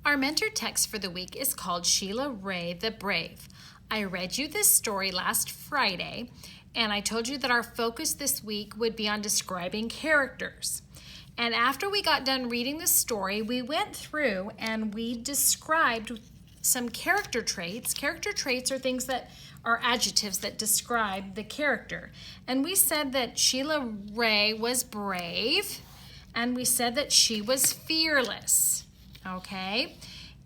Our mentor text for the week is called Sheila Ray the Brave. I read you this story last Friday, and I told you that our focus this week would be on describing characters. And after we got done reading the story, we went through and we described some character traits. Character traits are things that are adjectives that describe the character. And we said that Sheila Ray was brave, and we said that she was fearless. Okay,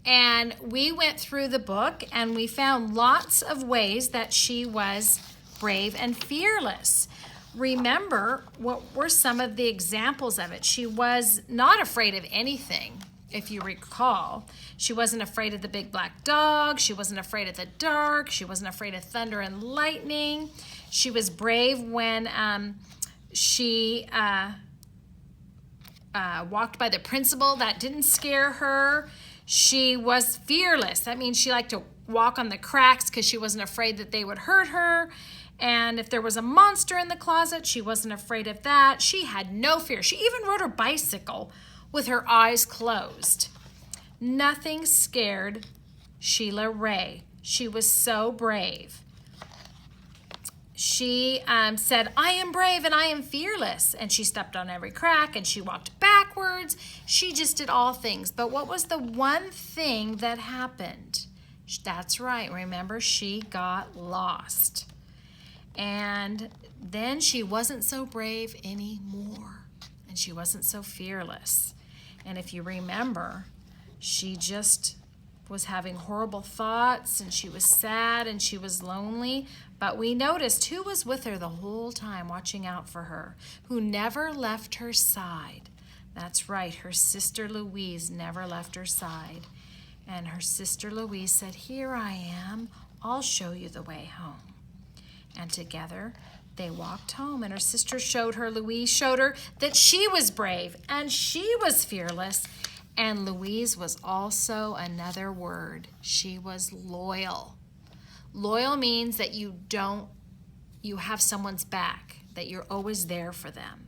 and we went through the book and we found lots of ways that she was brave and fearless. Remember, what were some of the examples of it? She was not afraid of anything, if you recall. She wasn't afraid of the big black dog. She wasn't afraid of the dark. She wasn't afraid of thunder and lightning. She was brave when she walked by the principal. That didn't scare her. She was fearless. That means she liked to walk on the cracks because she wasn't afraid that they would hurt her. And if there was a monster in the closet, she wasn't afraid of that. She had no fear. She even rode her bicycle with her eyes closed. Nothing scared Sheila Ray. She was so brave. She said, I am brave and I am fearless. And she stepped on every crack and she walked backwards. She just did all things. But what was the one thing that happened? That's right. Remember, she got lost. And then she wasn't so brave anymore. And she wasn't so fearless. And if you remember, she just was having horrible thoughts, and she was sad, and she was lonely. But we noticed who was with her the whole time, watching out for her, who never left her side. That's right, her sister Louise never left her side. And her sister Louise said, here I am, I'll show you the way home. And together they walked home, and her sister Louise showed her that she was brave and she was fearless. And Louise was also another word. She was loyal. Loyal means that you have someone's back, that you're always there for them.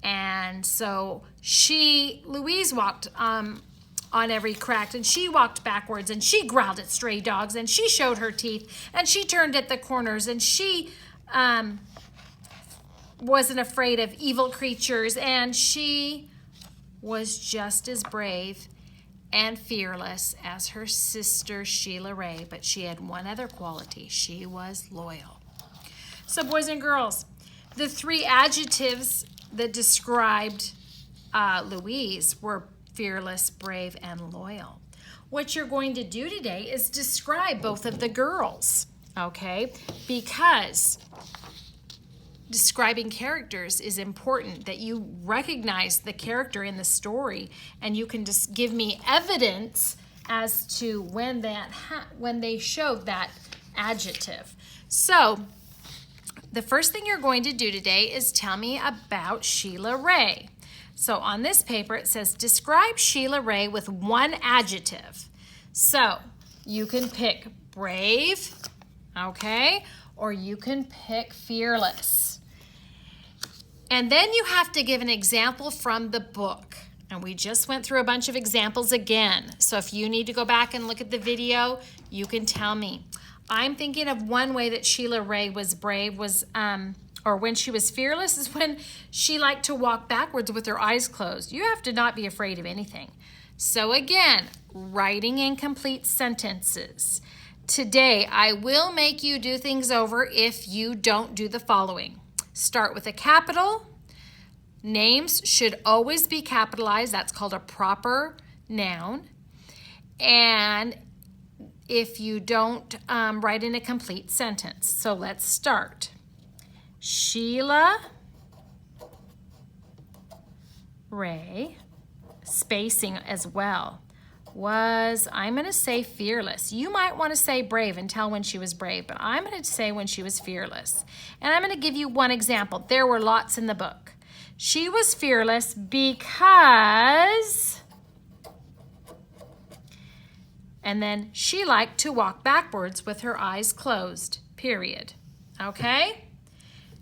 And so Louise walked on every crack, and she walked backwards, and she growled at stray dogs, and she showed her teeth, and she turned at the corners, and she wasn't afraid of evil creatures, and she was just as brave and fearless as her sister Sheila Ray, but she had one other quality. She was loyal. So boys and girls, the three adjectives that described Louise were fearless, brave, and loyal. What you're going to do today is describe both of the girls, okay? Because describing characters is important, that you recognize the character in the story, and you can just give me evidence as to when they showed that adjective. So the first thing you're going to do today is tell me about Sheila Ray. So on this paper it says describe Sheila Ray with one adjective. So you can pick brave, okay, or you can pick fearless. And then you have to give an example from the book. And we just went through a bunch of examples again. So if you need to go back and look at the video, you can tell me. I'm thinking of one way that Sheila Ray was brave or when she was fearless is when she liked to walk backwards with her eyes closed. You have to not be afraid of anything. So again, writing incomplete sentences. Today, I will make you do things over if you don't do the following. Start with a capital. Names should always be capitalized. That's called a proper noun. And if you don't write in a complete sentence. So let's start. Sheila Ray, spacing as well, I'm going to say fearless. You might want to say brave and tell when she was brave, but I'm going to say when she was fearless. And I'm going to give you one example. There were lots in the book. She was fearless because, and then she liked to walk backwards with her eyes closed, period. Okay?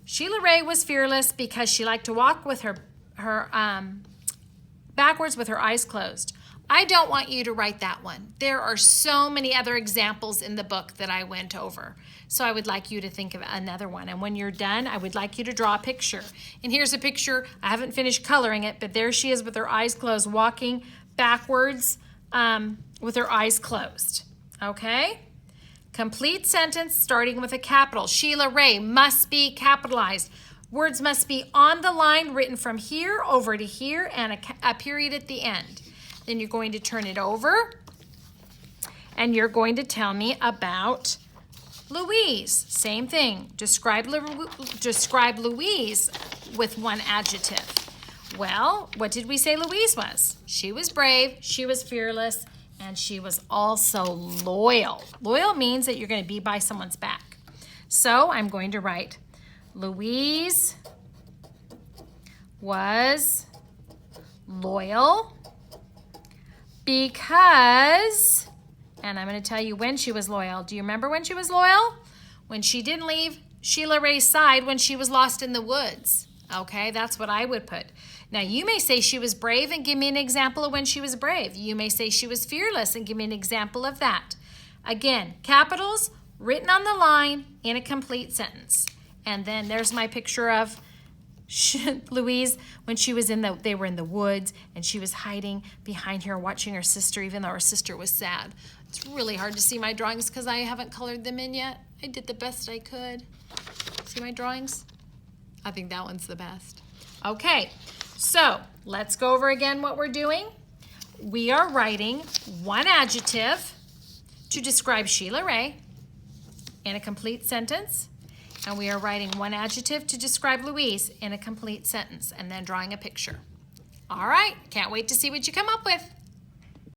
Sheila Ray was fearless because she liked to walk with her backwards with her eyes closed. I don't want you to write that one. There are so many other examples in the book that I went over. So I would like you to think of another one. And when you're done, I would like you to draw a picture. And here's a picture. I haven't finished coloring it, but there she is with her eyes closed, walking backwards with her eyes closed. Okay? Complete sentence starting with a capital. Sheila Ray must be capitalized. Words must be on the line, written from here over to here, and a period at the end. Then you're going to turn it over, and you're going to tell me about Louise. Same thing. Describe Louise with one adjective. Well, what did we say Louise was? She was brave, she was fearless, and she was also loyal. Loyal means that you're going to be by someone's back. So I'm going to write Louise was loyal because, and I'm going to tell you when she was loyal. Do you remember when she was loyal? When she didn't leave Sheila Ray's side when she was lost in the woods. Okay, that's what I would put. Now, you may say she was brave and give me an example of when she was brave. You may say she was fearless and give me an example of that. Again, capitals written on the line in a complete sentence. And then there's my picture of Louise when she was they were in the woods and she was hiding behind here watching her sister, even though her sister was sad. It's really hard to see my drawings because I haven't colored them in yet. I did the best I could. See my drawings? I think that one's the best. Okay, so let's go over again what we're doing. We are writing one adjective to describe Sheila Ray in a complete sentence. And we are writing one adjective to describe Louise in a complete sentence and then drawing a picture. All right, can't wait to see what you come up with.